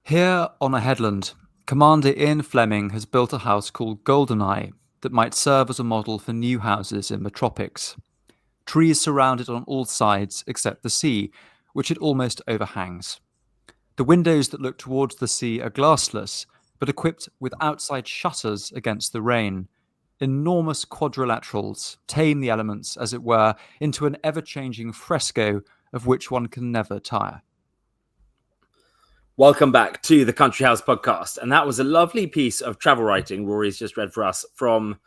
Here on a headland, Commander Ian Fleming has built a house called Goldeneye that might serve as a model for new houses in the tropics. Trees surround it on all sides except the sea, which it almost overhangs. The windows that look towards the sea are glassless, but equipped with outside shutters against the rain. Enormous quadrilaterals tame the elements, as it were, into an ever-changing fresco of which one can never tire. Welcome back to the Country House podcast. And that was a lovely piece of travel writing Rory's just read for us from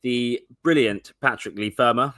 the brilliant Patrick Lee Firmer,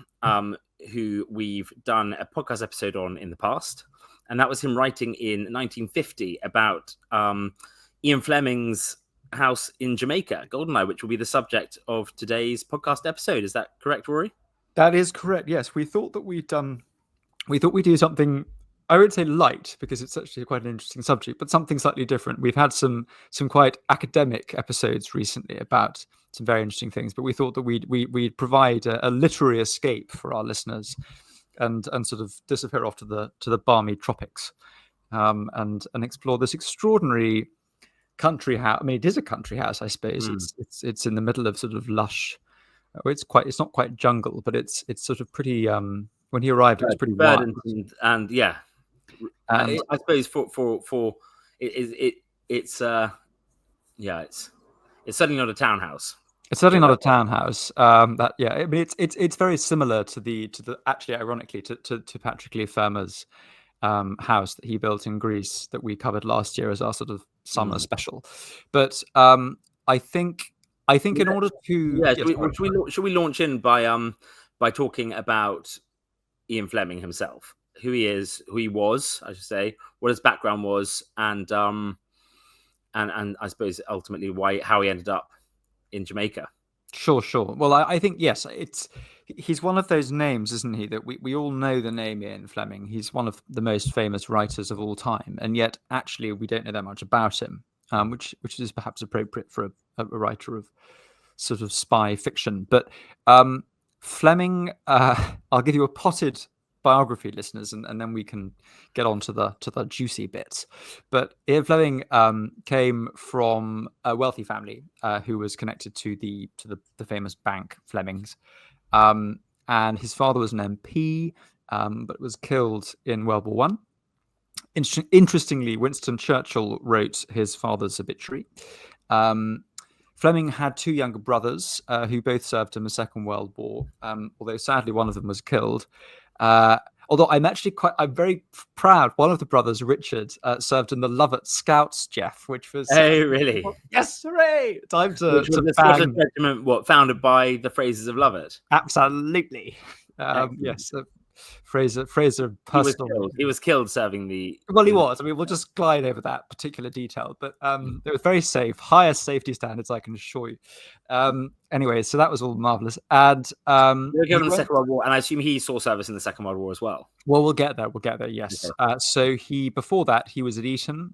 who we've done a podcast episode on in the past. And that was him writing in 1950 about Ian Fleming's house in Jamaica, Goldeneye, which will be the subject of today's podcast episode. Is that correct, Rory? That is correct. Yes, we thought we'd do something, I would say light, because it's actually quite an interesting subject, but something slightly different. We've had some quite academic episodes recently about some very interesting things, but we thought that we'd provide a literary escape for our listeners, and sort of disappear off to the balmy tropics, and explore this extraordinary country house. I mean, it is a country house, I suppose. It's in the middle of sort of lush. It's not quite jungle, but it's sort of pretty. When he arrived, it was pretty wild. And yeah. And I suppose for it's certainly not a townhouse. It's certainly not a townhouse. I mean, it's very similar to the actually, ironically, to Patrick Lee Firmer's house that he built in Greece that we covered last year as our sort of summer special. But I think in order to should we launch in by talking about Ian Fleming himself? Who he is, who he was, I should say, what his background was, and I suppose ultimately how he ended up in Jamaica. Sure. Well, I think yes, he's one of those names, isn't he? That we all know the name Ian Fleming. He's one of the most famous writers of all time, and yet actually we don't know that much about him, which is perhaps appropriate for a writer of sort of spy fiction. But Fleming, I'll give you a potted biography, listeners, and then we can get on to the juicy bits. But Ian Fleming came from a wealthy family who was connected to the famous bank Flemings, and his father was an MP, but was killed in World War One. Interestingly, Winston Churchill wrote his father's obituary. Fleming had two younger brothers who both served in the Second World War, although sadly one of them was killed. Although I'm very proud. One of the brothers, Richard, served in the Lovat Scouts, Geoff, which was really? Yes, hooray! Time to bang. Regiment, founded by the Frasers of Lovat? Absolutely. Yes. Fraser personal. He was killed serving the. Well, he was. I mean, we'll just glide over that particular detail, but it was very safe, highest safety standards, I can assure you. Anyway, so that was all marvelous. And the Second World War, and I assume he saw service in the Second World War as well. Well, we'll get there. Yes. Okay. So before that, he was at Eton,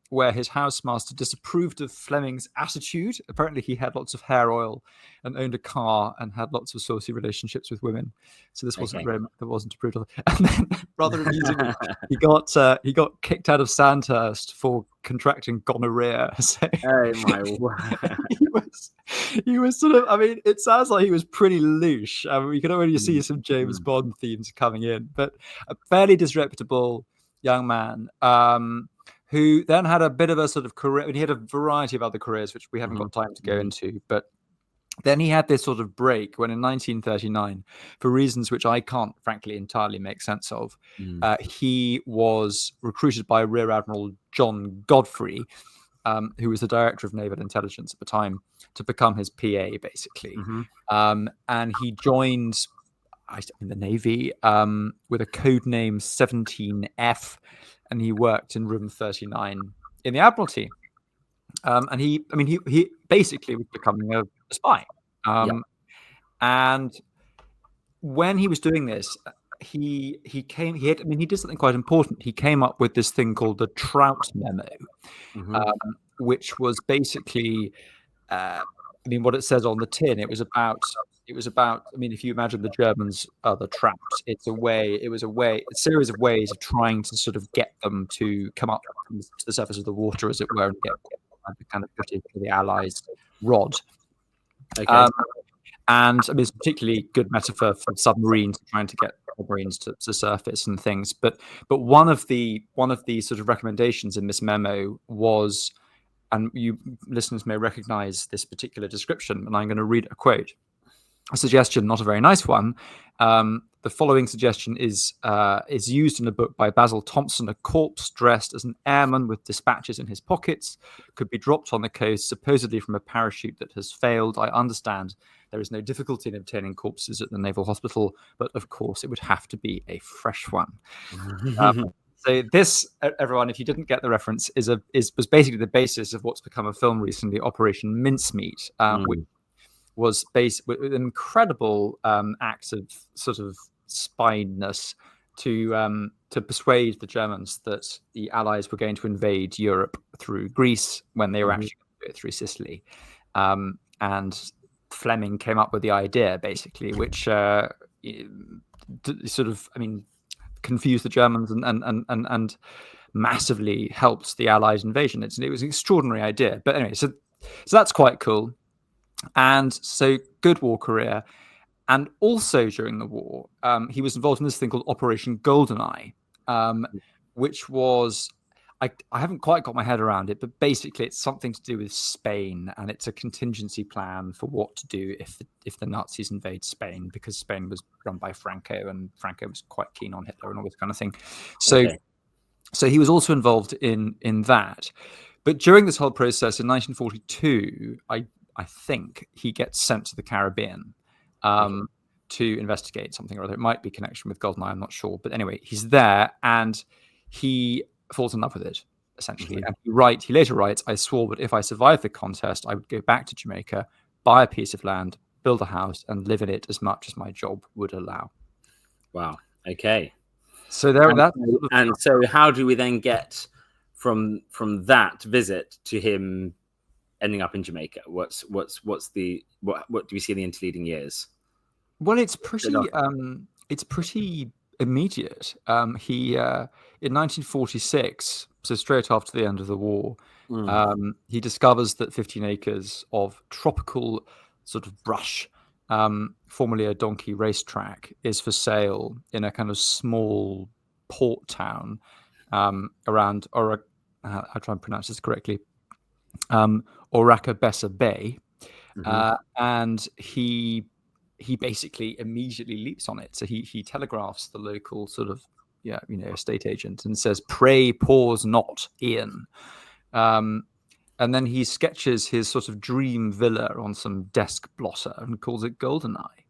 where his housemaster disapproved of Fleming's attitude. Apparently, he had lots of hair oil and owned a car and had lots of saucy relationships with women. So this wasn't approved of. And then, rather amusingly, he got kicked out of Sandhurst for contracting gonorrhea. So oh my word! he was sort of. I mean, it sounds like he was pretty louche. I mean, we can already see some James Bond themes coming in, but a fairly disreputable young man who then had a bit of a sort of career. I mean, he had a variety of other careers, which we haven't got time to go into, but. Then he had this sort of break when in 1939, for reasons which I can't, frankly, entirely make sense of, he was recruited by Rear Admiral John Godfrey, who was the director of naval intelligence at the time, to become his PA, basically. And he joined the Navy with a code name 17F, and he worked in room 39 in the Admiralty. And he basically was becoming a spy. And when he was doing this, he did something quite important. He came up with this thing called the Trout Memo, which was basically, what it says on the tin. It It was about, I mean, if you imagine the Germans are the traps, it was a series of ways of trying to sort of get them to come up to the surface of the water, as it were, and get kind of put into the Allies' rod. Okay. And I mean, it's a particularly good metaphor for submarines, trying to get submarines to surface and things. But one of the sort of recommendations in this memo was, and you listeners may recognize this particular description, and I'm going to read a quote. A suggestion, not a very nice one. The following suggestion is used in a book by Basil Thompson. A corpse dressed as an airman with dispatches in his pockets could be dropped on the coast, supposedly from a parachute that has failed. I understand there is no difficulty in obtaining corpses at the Naval Hospital, but of course it would have to be a fresh one. So this, everyone, if you didn't get the reference, was basically the basis of what's become a film recently, Operation Mincemeat, which was based with an incredible act of sort of spineness to persuade the Germans that the Allies were going to invade Europe through Greece when they were actually going to do it through Sicily. And Fleming came up with the idea, basically, which sort of, I mean, confused the Germans and massively helped the Allies' invasion. It was an extraordinary idea. But anyway, so that's quite cool. And so good war career. And also during the war, he was involved in this thing called Operation Goldeneye, which was, I haven't quite got my head around it, but basically it's something to do with Spain, and it's a contingency plan for what to do if the Nazis invade Spain, because Spain was run by Franco, and Franco was quite keen on Hitler and all this kind of thing. So he was also involved in that. But during this whole process in 1942, I think he gets sent to the Caribbean to investigate something or other. It might be connection with Goldeneye, I'm not sure. But anyway, he's there and he falls in love with it, essentially. And he later writes, I swore that if I survived the contest, I would go back to Jamaica, buy a piece of land, build a house, and live in it as much as my job would allow. Wow. Okay. So so how do we then get from that visit to him ending up in Jamaica? What do we see in the interleading years? Well, it's pretty immediate. He in 1946, so straight after the end of the war, he discovers that 15 acres of tropical sort of brush, formerly a donkey racetrack, is for sale in a kind of small port town around I'll try and pronounce this correctly, Oracabessa Bay, and he basically immediately leaps on it. So he telegraphs the local sort of estate agent and says, "Pray pause not, Ian." And then he sketches his sort of dream villa on some desk blotter and calls it Goldeneye,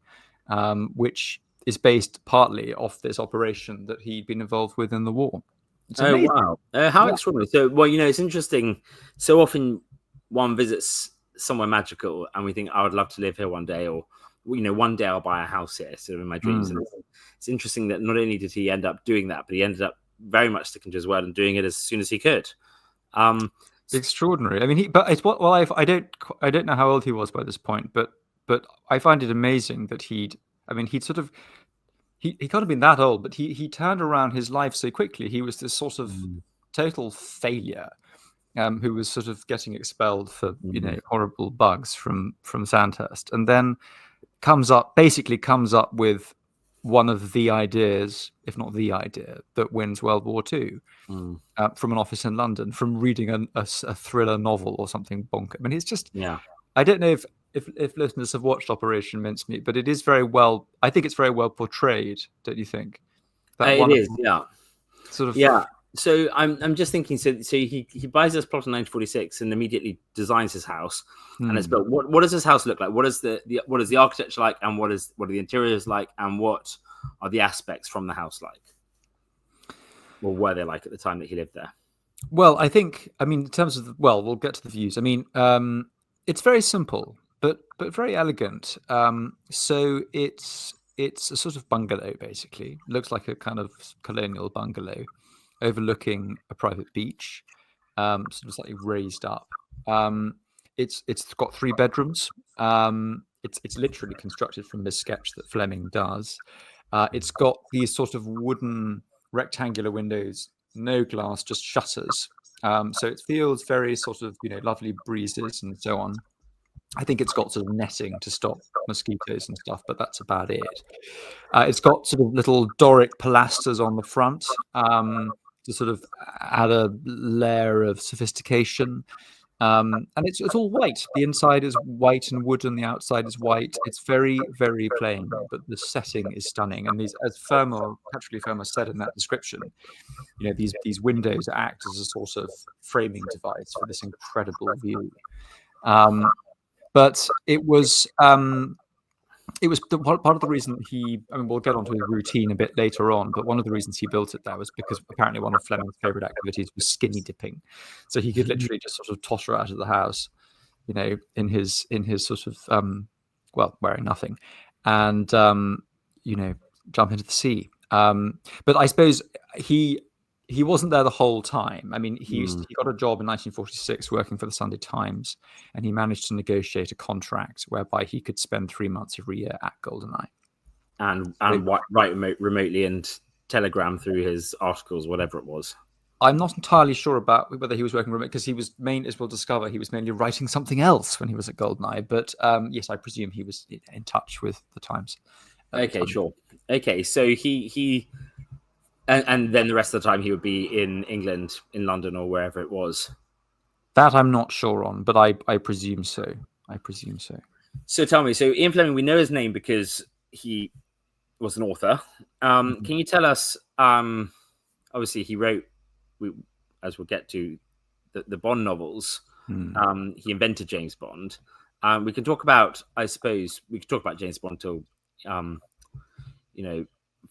which is based partly off this operation that he'd been involved with in the war. Oh, wow. How extraordinary. So, well, it's interesting. So often one visits somewhere magical and we think, I would love to live here one day, or, one day I'll buy a house here, sort of in my dreams. And it's interesting that not only did he end up doing that, but he ended up very much sticking to his word and doing it as soon as he could. Extraordinary. I mean, I don't know how old he was by this point, but I find it amazing that he can't have been that old, but he turned around his life so quickly. He was this sort of total failure, who was sort of getting expelled for horrible bugs from Sandhurst, and then comes up with one of the ideas, if not the idea, that wins World War II, from an office in London, from reading a thriller novel or something bonk. I mean, it's just, I don't know if listeners have watched Operation Mincemeat, but it is very well, I think it's very well portrayed, don't you think? It is, yeah. Sort of, yeah. So I'm just thinking. So he buys this plot in 1946 and immediately designs his house, and it's built. What does his house look like? What is the architecture like, and what are the interiors like, and what are the aspects from the house like? Or were they like at the time that he lived there? Well, in terms of we'll get to the views. I mean, it's very simple, but very elegant. So it's a sort of bungalow, basically. It looks like a kind of colonial bungalow, overlooking a private beach, sort of slightly raised up. It's got 3 bedrooms. it's literally constructed from this sketch that Fleming does. It's got these sort of wooden rectangular windows, no glass, just shutters. So it feels very sort of, lovely breezes and so on. I think it's got sort of netting to stop mosquitoes and stuff, but that's about it. It's got sort of little Doric pilasters on the front to sort of add a layer of sophistication. And it's all white. The inside is white and wooden. The outside is white. It's very, very plain, but the setting is stunning. And these, as Patrick Leigh Fermor said in that description, these windows act as a sort of framing device for this incredible view. But it was part of the reason we'll get onto his routine a bit later on, but one of the reasons he built it there was because apparently one of Fleming's favorite activities was skinny dipping. So he could literally just sort of totter out of the house, in his sort of, wearing nothing, and, jump into the sea. But I suppose he wasn't there the whole time. I mean, he got a job in 1946 working for the Sunday Times, and he managed to negotiate a contract whereby he could spend 3 months every year at Goldeneye. And write remotely and telegram through his articles, whatever it was. I'm not entirely sure about whether he was working remote, because as we'll discover, he was mainly writing something else when he was at Goldeneye. But yes, I presume he was in touch with the Times. Okay, sure. Okay, so he and then the rest of the time he would be in England, in London, or wherever it was. That I'm not sure on, but I presume so. So tell me, so Ian Fleming, we know his name because he was an author. Can you tell us? Obviously, he wrote, as we'll get to, the Bond novels. He invented James Bond. We can talk about, I suppose, James Bond till,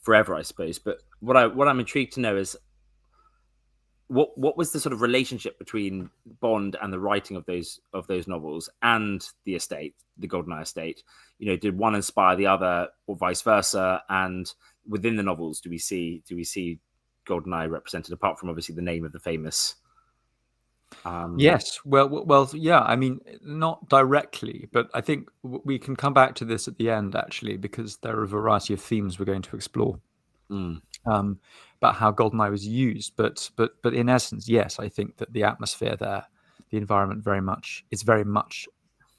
forever, I suppose. But what I'm intrigued to know is what was the sort of relationship between Bond and the writing of those novels and the estate, the Goldeneye estate? Did one inspire the other, or vice versa? And within the novels, do we see Goldeneye represented, apart from obviously the name of the famous? Yes, well, yeah. I mean, not directly, but I think we can come back to this at the end, actually, because there are a variety of themes we're going to explore about how Goldeneye was used. But in essence, yes, I think that the atmosphere there, the environment, is very much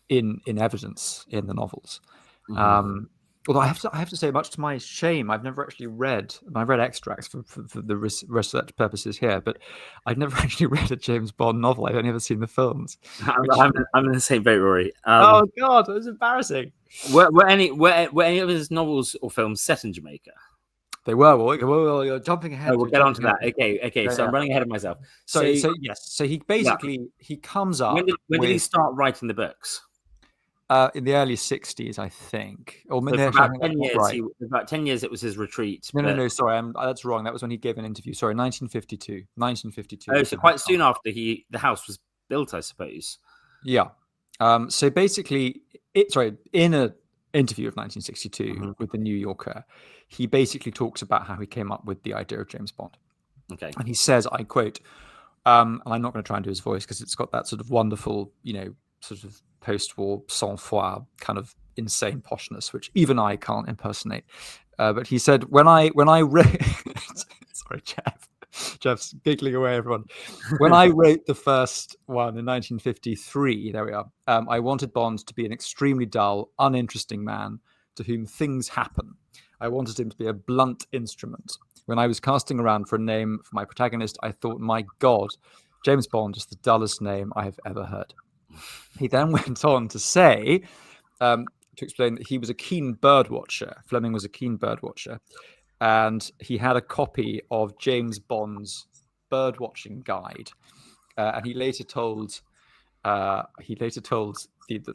in evidence in the novels. Although I have to say, much to my shame, I've never actually read. I read extracts for the research purposes here, but I've never actually read a James Bond novel. I've only ever seen the films. I'm in the same boat, Rory. Oh God, it was embarrassing. Were any of his novels or films set in Jamaica? They were. Well, you're jumping ahead. We'll get on to that. Okay. Yeah, so I'm running ahead of myself. So yes. So he basically he comes up. When did he start writing the books? In the early 60s, I think. Or so for about 10 years, right. About 10 years, it was his retreat. No, sorry, that's wrong. That was when he gave an interview. Sorry, 1952. Oh, so quite soon after the house was built, I suppose. Yeah. So basically, in an interview of 1962 with the New Yorker, he basically talks about how he came up with the idea of James Bond. Okay. And he says, I quote, and I'm not going to try and do his voice because it's got that sort of wonderful, sort of post-war sang-froid kind of insane poshness, which even I can't impersonate. But he said, when I wrote, sorry, Geoff's giggling away, everyone. When I wrote the first one in 1953, there we are, I wanted Bond to be an extremely dull, uninteresting man to whom things happen. I wanted him to be a blunt instrument. When I was casting around for a name for my protagonist, I thought, my God, James Bond is the dullest name I have ever heard. He then went on to say, to explain that he was a keen bird watcher. Fleming was a keen bird watcher, and he had a copy of James Bond's bird watching guide. And he later told the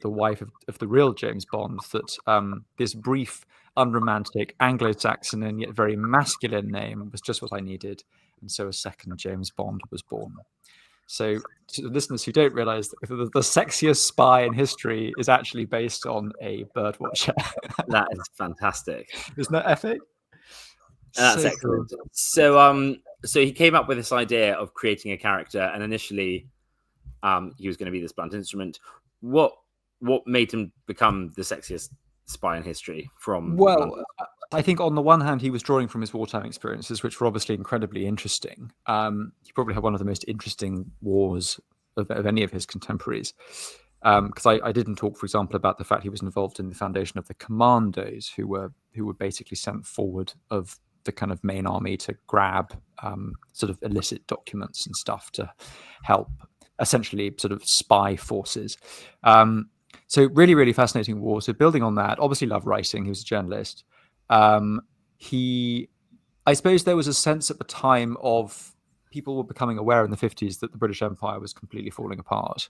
wife of the real James Bond that this brief, unromantic, Anglo-Saxon and yet very masculine name was just what I needed, and so a second James Bond was born. So, to the listeners who don't realize that the sexiest spy in history is actually based on a bird watcher. That is fantastic. Isn't that epic? That's excellent. So he came up with this idea of creating a character, and initially, he was going to be this blunt instrument. What what made him become the sexiest spy in history from Well, I think on the one hand, he was drawing from his wartime experiences, which were obviously incredibly interesting. He probably had one of the most interesting wars of any of his contemporaries. Because I didn't talk, for example, about the fact he was involved in the foundation of the commandos, who were basically sent forward of the kind of main army to grab sort of illicit documents and stuff to help essentially sort of spy forces. So really, really fascinating war. So building on that, obviously loved writing. He was a journalist. I suppose there was a sense at the time of people were becoming aware in the 50s that the British Empire was completely falling apart.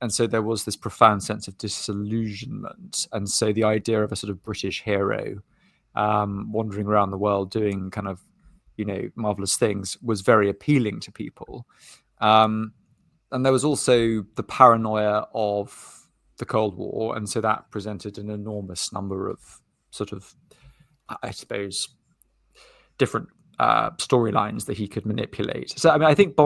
And so there was this profound sense of disillusionment. And so the idea of a sort of British hero wandering around the world doing kind of, marvelous things was very appealing to people. And there was also the paranoia of the Cold War. And so that presented an enormous number of sort of, I suppose, different storylines that he could manipulate. So, I mean, I think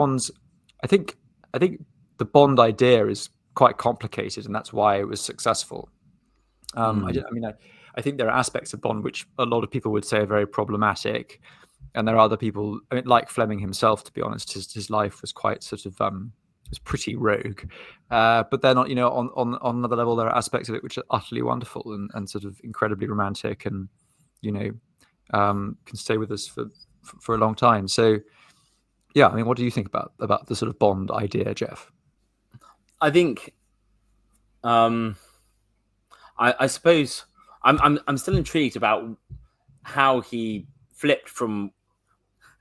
the Bond idea is quite complicated, and that's why it was successful. I think there are aspects of Bond which a lot of people would say are very problematic, and there are other people, like Fleming himself, to be honest. His life was quite sort of was pretty rogue, but they're not, on another level, there are aspects of it which are utterly wonderful and sort of incredibly romantic, and can stay with us for a long time. So yeah, I mean, what do you think about the sort of Bond idea, Geoff? I think, I suppose I'm still intrigued about how he flipped from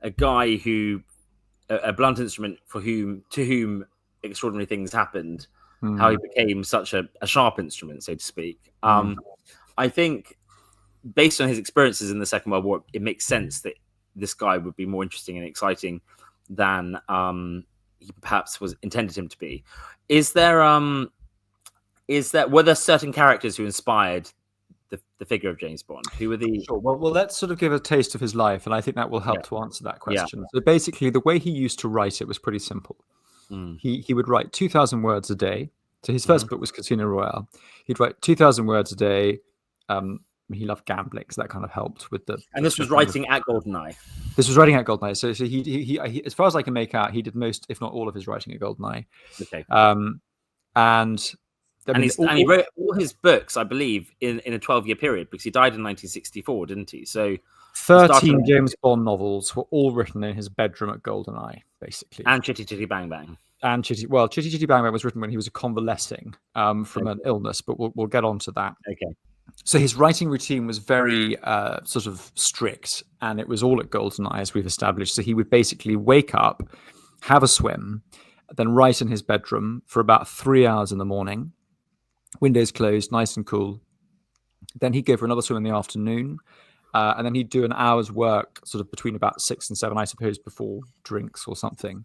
a guy who, a blunt instrument to whom extraordinary things happened, how he became such a sharp instrument, so to speak. I think, based on his experiences in the Second World War, it makes sense that this guy would be more interesting and exciting than he perhaps was intended him to be. Were there certain characters who inspired the figure of James Bond? Who were the? Sure. Well, let's sort of give a taste of his life, and I think that will help to answer that question. Yeah. So basically, the way he used to write it was pretty simple. He would write 2,000 words a day. So his first book was Casino Royale. He'd write 2,000 words a day. He loved gambling, so that kind of helped with the. And this was writing at Goldeneye. This was writing at Goldeneye. So he, as far as I can make out, he did most, if not all, of his writing at Goldeneye. Okay. And he wrote all his books, I believe, in a 12-year period, because he died in 1964, didn't he? So 13 James Bond novels were all written in his bedroom at Goldeneye, basically. And Chitty Chitty Bang Bang. And Chitty Chitty Bang Bang was written when he was convalescing from an illness, but we'll get on to that. Okay. So his writing routine was very sort of strict, and it was all at Goldeneye, as we've established. So he would basically wake up, have a swim, then write in his bedroom for about 3 hours in the morning, windows closed, nice and cool. Then he'd go for another swim in the afternoon, and then he'd do an hour's work sort of between about 6 and 7, I suppose, before drinks or something.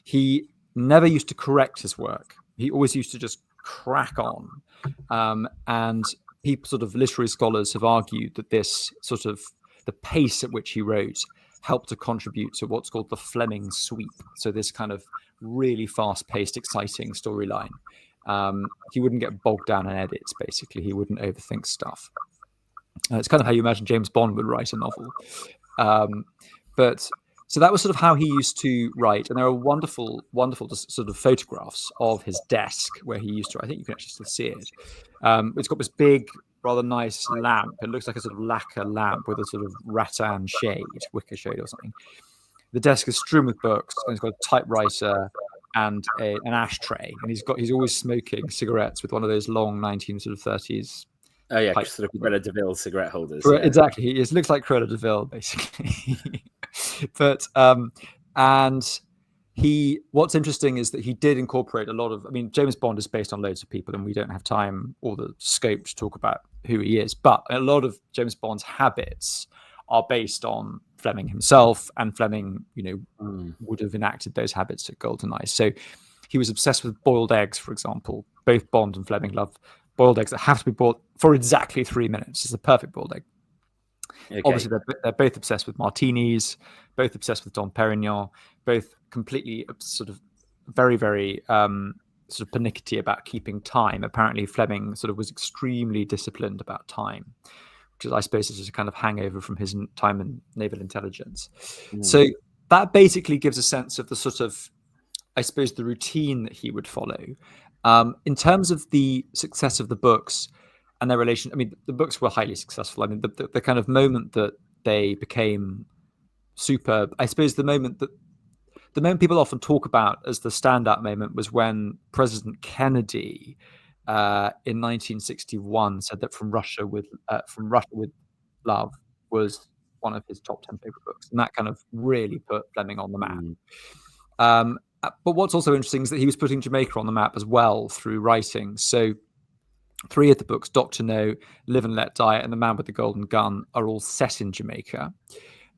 He never used to correct his work. He always used to just crack on. And people, sort of literary scholars, have argued that this sort of, the pace at which he wrote helped to contribute to what's called the Fleming sweep. So this kind of really fast-paced, exciting storyline. He wouldn't get bogged down in edits, basically. He wouldn't overthink stuff. It's kind of how you imagine James Bond would write a novel. So that was sort of how he used to write. And there are wonderful, wonderful sort of photographs of his desk where he used to write. I think you can actually still see it. It's got this big, rather nice lamp. It looks like a sort of lacquer lamp with a sort of rattan shade, wicker shade or something. The desk is strewn with books, and he's got a typewriter and an ashtray, and he's always smoking cigarettes with one of those long 1930s. Oh yeah, sort of Cruella de Vil cigarette holders. Exactly, it looks like Cruella de Vil, basically. But what's interesting is that he did incorporate a lot of. I mean, James Bond is based on loads of people, and we don't have time or the scope to talk about who he is. But a lot of James Bond's habits are based on Fleming himself, and Fleming, would have enacted those habits at Goldeneye. So he was obsessed with boiled eggs, for example. Both Bond and Fleming love boiled eggs that have to be boiled for exactly 3 minutes. It's a perfect boiled egg. Okay. Obviously, they're both obsessed with martinis, both obsessed with Dom Perignon, both completely sort of very, very sort of pernickety about keeping time. Apparently, Fleming sort of was extremely disciplined about time, which is, I suppose, is just a kind of hangover from his time in naval intelligence. So that basically gives a sense of the sort of, I suppose, the routine that he would follow. In terms of the success of the books and their relation, I mean, the books were highly successful. I mean, the kind of moment that they became superb, I suppose the moment people often talk about as the standout moment was when President Kennedy in 1961 said that From Russia with Love was one of his top 10 favorite books, and that kind of really put Fleming on the map. But what's also interesting is that he was putting Jamaica on the map as well through writing. So 3 of the books, Dr. No, Live and Let Die, and The Man with the Golden Gun, are all set in Jamaica.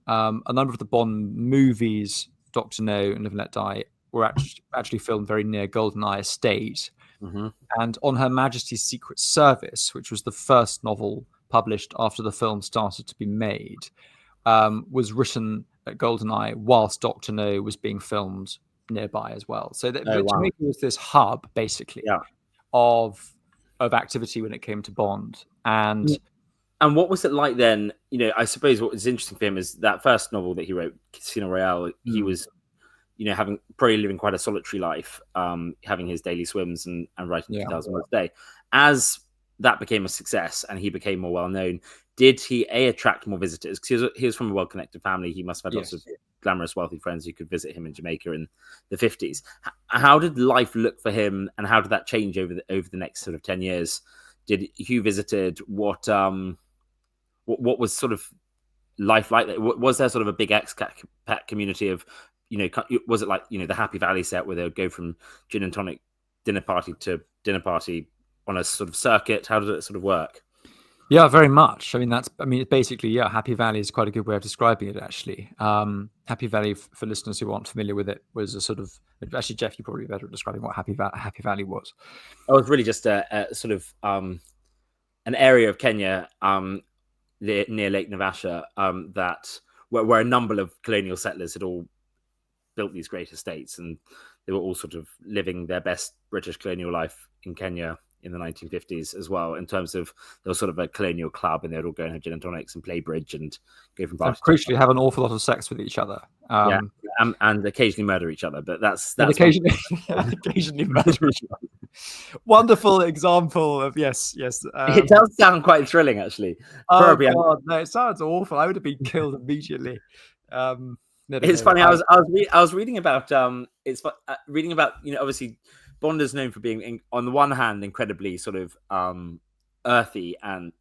A number of the Bond movies, Dr. No and Live and Let Die, were actually filmed very near Goldeneye estate. And On Her Majesty's Secret Service, which was the first novel published after the film started to be made, was written at Goldeneye whilst Dr. No was being filmed nearby as well. So Jamaica was this hub, basically, of activity when it came to Bond. And what was it like then? I suppose what was interesting for him is that first novel that he wrote, Casino Royale. He was, probably living quite a solitary life, having his daily swims and writing 2,000 words a day. As that became a success and he became more well known, did he attract more visitors? Because he was from a well-connected family. He must have had lots of glamorous, wealthy friends who could visit him in Jamaica in the 50s. How did life look for him, and how did that change over the next sort of 10 years? Did Hugh visited? What was sort of life like? Was there sort of a big expat community of, was it like, the Happy Valley set where they would go from gin and tonic dinner party to dinner party on a sort of circuit? How did it sort of work? Yeah, very much. I mean, basically, Happy Valley is quite a good way of describing it, actually. Happy Valley, for listeners who aren't familiar with it, was a sort of, actually, Geoff, you're probably better at describing what Happy Valley was. Oh, it's really just a sort of an area of Kenya near Lake Naivasha where a number of colonial settlers had all built these great estates, and they were all sort of living their best British colonial life in Kenya in the 1950s as well, in terms of there was sort of a colonial club and they'd all go and have gin and tonics and play bridge and go from party. Crucially, have an awful lot of sex with each other. And occasionally murder each other, but that's occasionally murder each other. Wonderful example of yes. It does sound quite thrilling, actually. Oh God, no, it sounds awful. I would have been killed immediately. It's funny. I was reading about obviously Bond is known for being, on the one hand, incredibly sort of earthy and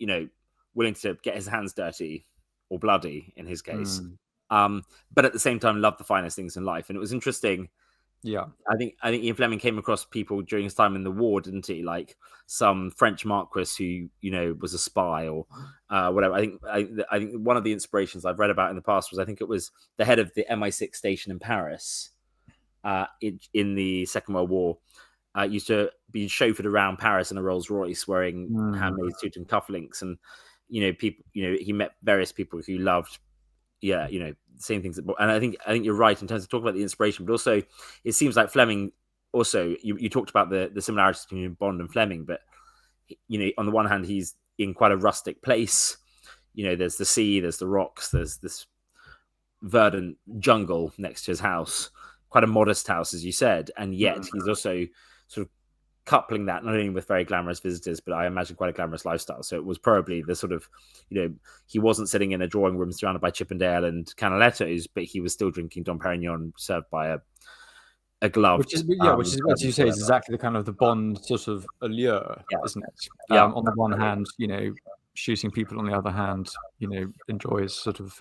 willing to get his hands dirty or bloody in his case, but at the same time love the finest things in life. And it was interesting. Yeah, I think Ian Fleming came across people during his time in the war, didn't he? Like some French marquis who was a spy or whatever. I think one of the inspirations I've read about in the past was, I think it was the head of the MI6 station in Paris in the Second World War. Used to be chauffeured around Paris in a Rolls Royce wearing handmade suit and cufflinks, and people. He met various people who loved, same things. And I think you're right in terms of talking about the inspiration, but also it seems like Fleming. Also, you talked about the similarities between Bond and Fleming, but on the one hand, he's in quite a rustic place. There's the sea, there's the rocks, there's this verdant jungle next to his house. Quite a modest house, as you said, and yet he's also sort of coupling that not only with very glamorous visitors, but I imagine quite a glamorous lifestyle. So it was probably the sort of, he wasn't sitting in a drawing room surrounded by Chippendale and Canalettos, but he was still drinking Dom Perignon served by a glove. Which is, as you say, is exactly the kind of the Bond sort of allure, isn't it? On the one hand, shooting people, on the other hand, enjoys sort of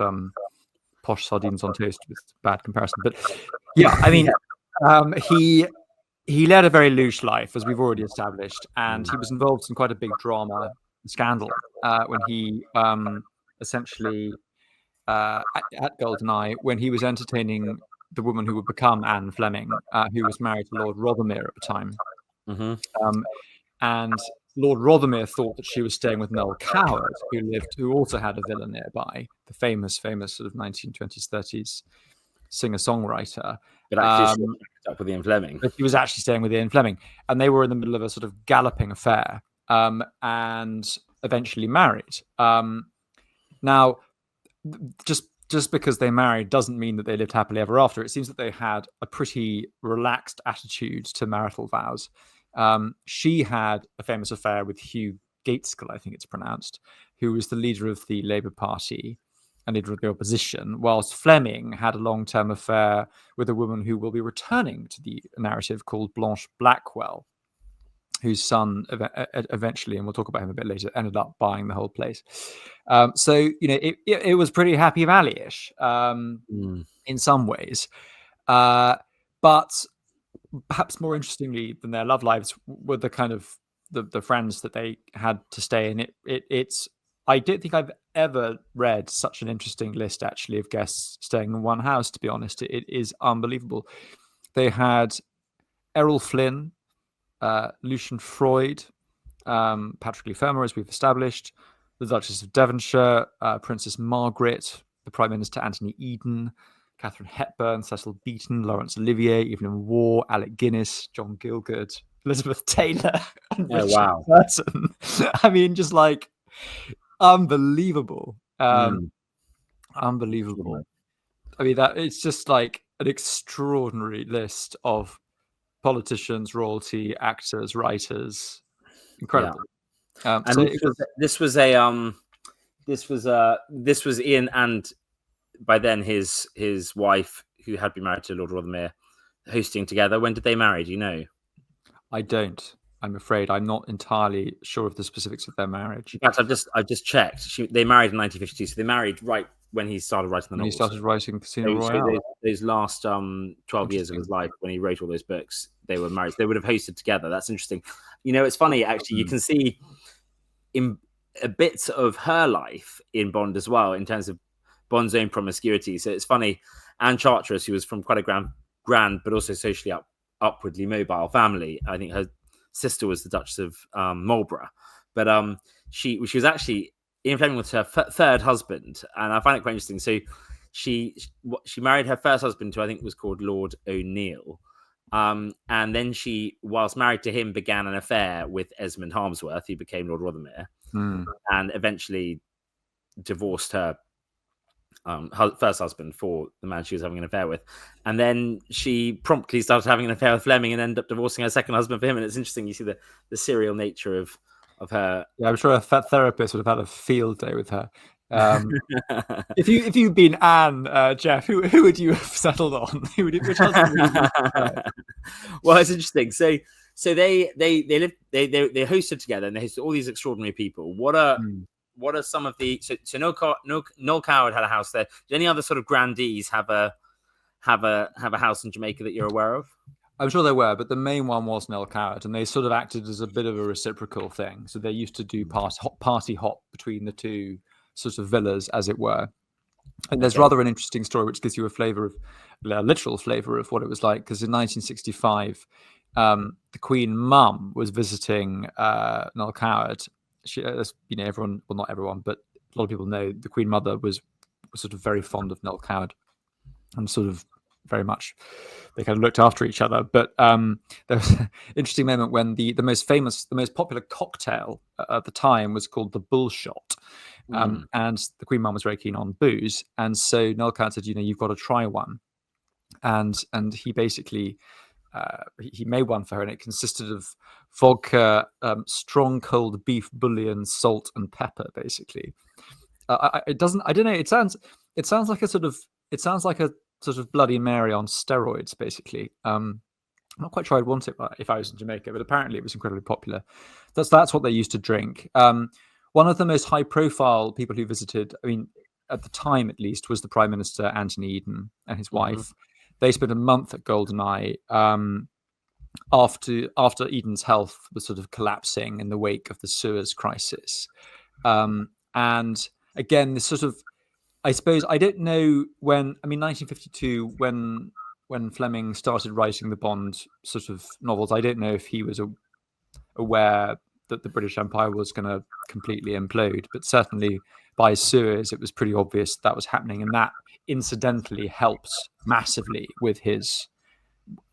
posh sardines on toast, with bad comparison. But I mean, he led a very loose life, as we've already established, and he was involved in quite a big drama scandal when he essentially at Goldeneye, when he was entertaining the woman who would become Anne Fleming, who was married to Lord Rothermere at the time. And Lord Rothermere thought that she was staying with Noel Coward, who also had a villa nearby, the famous sort of 1920s, 30s singer-songwriter. But actually, up with Ian Fleming. But he was actually staying with Ian Fleming, and they were in the middle of a sort of galloping affair, and eventually married. Now, just because they married doesn't mean that they lived happily ever after. It seems that they had a pretty relaxed attitude to marital vows. She had a famous affair with Hugh Gaitskell, I think it's pronounced, who was the leader of the Labour Party and leader of the opposition, whilst Fleming had a long-term affair with a woman who will be returning to the narrative called Blanche Blackwell, whose son eventually, and we'll talk about him a bit later, ended up buying the whole place. So, it was pretty Happy Valley-ish in some ways. But perhaps more interestingly than their love lives were the kind of the friends that they had to stay in. It's I don't think I've ever read such an interesting list, actually, of guests staying in one house, to be honest. It is unbelievable. They had Errol Flynn, Lucian Freud, Patrick Leigh Fermor, as we've established, the Duchess of Devonshire, Princess Margaret, the Prime Minister Anthony Eden, Catherine Hepburn, Cecil Beaton, Laurence Olivier, Evelyn Waugh, Alec Guinness, John Gielgud, Elizabeth Taylor, and Richard Burton. I mean, just like unbelievable. Unbelievable. I mean, that it's just like an extraordinary list of politicians, royalty, actors, writers. Incredible. And so this was Ian and by then his wife, who had been married to Lord Rothermere, hosting together. When did they marry? Do you know? I don't. I'm afraid I'm not entirely sure of the specifics of their marriage. In fact, I've just checked. They married in 1952, so they married right when he started writing the novels. He started writing Casino Royale. So those last 12 years of his life, when he wrote all those books, they were married. They would have hosted together. That's interesting. It's funny, actually. You can see in a bit of her life in Bond as well, in terms of Bond's own promiscuity. So it's funny. Anne Charteris, who was from quite a grand but also socially upwardly mobile family. I think her sister was the Duchess of Marlborough, but she was actually, Ian Fleming was her third husband, and I find it quite interesting. So she married her first husband, who I think was called Lord O'Neill, and then she, whilst married to him, began an affair with Esmond Harmsworth, who became Lord Rothermere, and eventually divorced her first husband for the man she was having an affair with, and then she promptly started having an affair with Fleming and ended up divorcing her second husband for him. And it's interesting, you see the serial nature of her. Yeah, I'm sure a therapist would have had a field day with her. If you'd been Anne, Geoff, who would you have settled on? Which husband would you Well, it's interesting. So they hosted together, and they hosted all these extraordinary people. What are some of the so Noel Coward had a house there. Did any other sort of grandees have a house in Jamaica that you're aware of? I'm sure there were, but the main one was Noel Coward, and they sort of acted as a bit of a reciprocal thing. So they used to do party hop between the two sort of villas, as it were. And there's rather an interesting story which gives you a literal flavour of what it was like, because in 1965, the Queen Mum was visiting Noel Coward. She, everyone, well, not everyone, but a lot of people know the Queen Mother was sort of very fond of Noel Coward, and sort of very much they kind of looked after each other. But there was an interesting moment when the most popular cocktail at the time was called the Bull Shot, and the Queen Mum was very keen on booze, and so Noel Coward said, you've got to try one, and he basically he made one for her, and it consisted of vodka, strong cold beef bouillon, salt and pepper, basically. It doesn't, I don't know, it sounds like a sort of Bloody Mary on steroids, basically. I'm not quite sure I'd want it if I was in Jamaica, but apparently it was incredibly popular. That's what they used to drink. One of the most high profile people who visited, I mean, at the time at least, was the Prime Minister Anthony Eden and his wife. They spent a month at Goldeneye after Eden's health was sort of collapsing in the wake of the Suez crisis. And again, this sort of, I suppose, I don't know when, 1952, when Fleming started writing the Bond sort of novels, I don't know if he was aware that the British Empire was going to completely implode, but certainly by Suez, it was pretty obvious that was happening, and that incidentally helped massively with his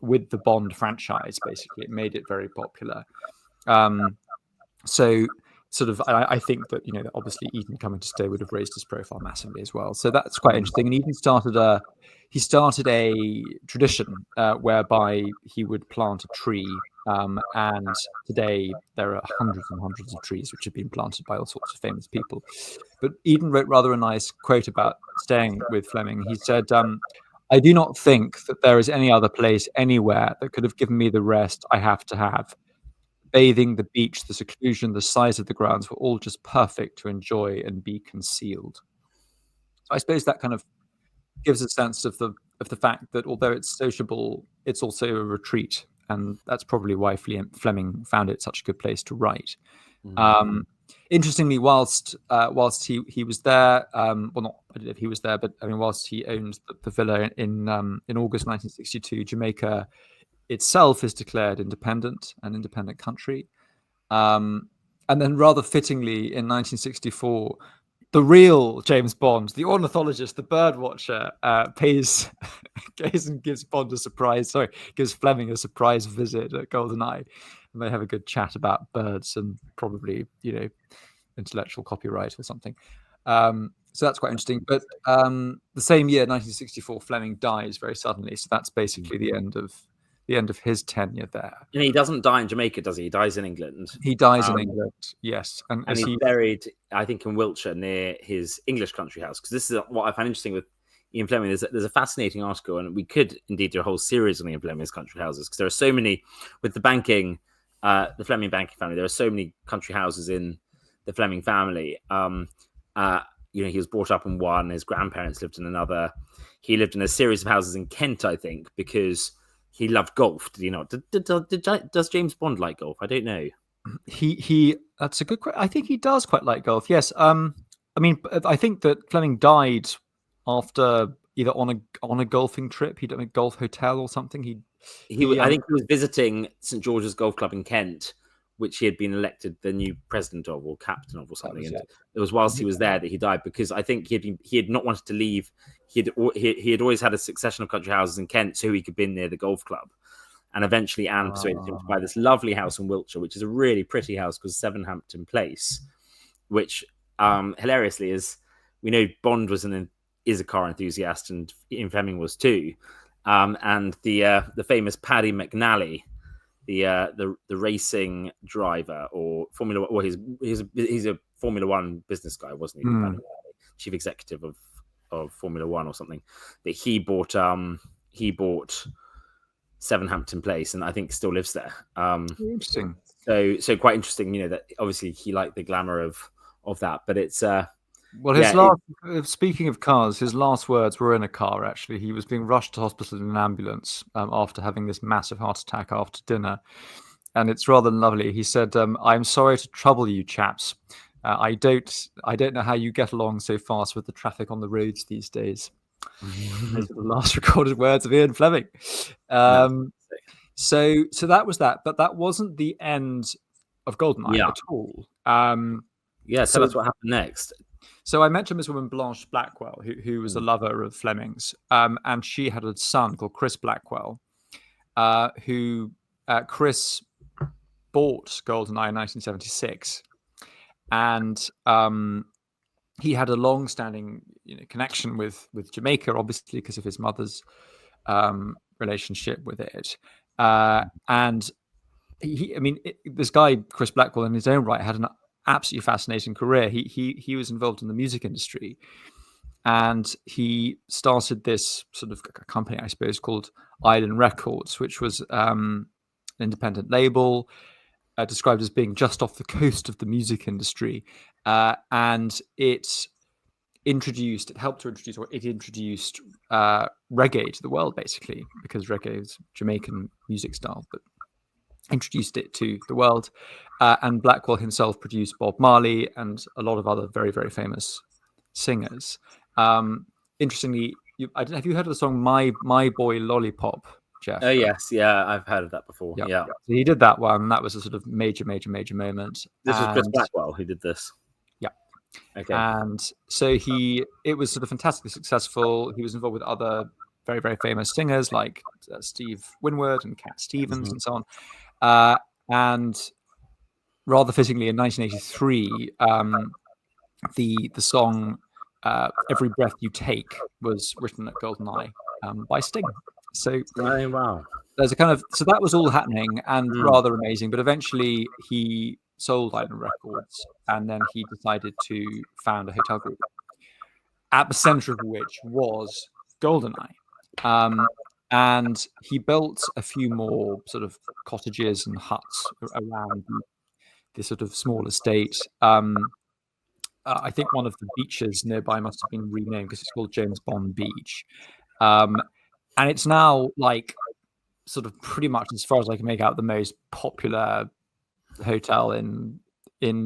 with the Bond franchise. Basically, it made it very popular. So sort of, I think that, you know, that obviously Eton coming to stay would have raised his profile massively as well. So that's quite interesting. And Eton started a tradition whereby he would plant a tree. And today there are hundreds and hundreds of trees which have been planted by all sorts of famous people. But Eton wrote rather a nice quote about staying with Fleming. He said, "I do not think that there is any other place anywhere that could have given me the rest I have to have. Bathing, the beach, the seclusion, the size of the grounds were all just perfect to enjoy and be concealed." So I suppose that kind of gives a sense of the fact that although it's sociable, it's also a retreat, and that's probably why Fleming found it such a good place to write. Interestingly, whilst he was there, well, not I don't know if he was there, but I mean, whilst he owned the villa in August 1962, Jamaica itself is declared an independent country. And then rather fittingly in 1964, the real James Bond, the ornithologist, the bird watcher, goes and gives Fleming a surprise visit at Goldeneye. And they have a good chat about birds and probably, you know, intellectual copyright or something. So that's quite interesting. But the same year, 1964, Fleming dies very suddenly. So that's basically the end of his tenure there. And he doesn't die in Jamaica, does he? He dies in England. He dies in England, yes. And he's buried, I think, in Wiltshire near his English country house. Because this is what I find interesting with Ian Fleming. There's a fascinating article, and we could indeed do a whole series on Ian Fleming's country houses, because there are so many, with the banking, the Fleming banking family, there are so many country houses in the Fleming family. You know, he was brought up in one, his grandparents lived in another. He lived in a series of houses in Kent, I think, because he loved golf. Did he not? Does James Bond like golf? I don't know. He that's a good question. I think he does quite like golf. Yes. I mean, I think that Fleming died after either on a golfing trip. He'd done a golf hotel or something. I think he was visiting St George's Golf Club in Kent, which he had been elected the new president of or captain of or something. And it was whilst he was there that he died, because I think he had not wanted to leave. He had always had a succession of country houses in Kent, so he could be near the golf club. And eventually Anne persuaded him to buy this lovely house in Wiltshire, which is a really pretty house called Sevenhampton Place, which hilariously is, we know Bond is a car enthusiast, and Ian Fleming was too. And the famous Paddy McNally, the racing driver or Formula, well, he's a Formula One business guy, wasn't he? Chief executive of Formula One or something. But he bought Sevenhampton Place, and I think still lives there. Interesting. So quite interesting, you know, that obviously he liked the glamour of that, but it's well, speaking of cars, his last words were in a car. Actually, he was being rushed to hospital in an ambulance after having this massive heart attack after dinner, and it's rather lovely. He said, "I'm sorry to trouble you, chaps. I don't know how you get along so fast with the traffic on the roads these days." Those are the last recorded words of Ian Fleming. So that was that, but that wasn't the end of Goldeneye at all. Tell us what happened next. So I mentioned this woman, Blanche Blackwell, who was a lover of Fleming's, and she had a son called Chris Blackwell, who Chris bought Goldeneye in 1976, and he had a long-standing connection with Jamaica, obviously because of his mother's relationship with it, and this guy Chris Blackwell, in his own right, had an absolutely fascinating career. He was involved in the music industry, and he started this sort of company, I suppose, called Island Records, which was an independent label described as being just off the coast of the music industry, and it helped to introduce reggae to the world, basically, because reggae is Jamaican music style, but introduced it to the world. And Blackwell himself produced Bob Marley and a lot of other very, very famous singers. Interestingly, have you heard of the song My Boy Lollipop, Geoff? Oh, yes. Yeah, I've heard of that before. Yeah. So he did that one. That was a sort of major moment. This was Chris Blackwell who did this. Yeah. Okay. And so it was sort of fantastically successful. He was involved with other very, very famous singers like Steve Winwood and Cat Stevens and so on. And rather fittingly, in 1983, the song "Every Breath You Take" was written at Goldeneye by Sting. So wow. There's a kind of, so that was all happening and rather amazing. But eventually he sold Island Records, and then he decided to found a hotel group, at the center of which was Goldeneye. And he built a few more sort of cottages and huts around the sort of small estate. I think one of the beaches nearby must have been renamed because it's called James Bond Beach. And it's now like sort of pretty much, as far as I can make out, the most popular hotel in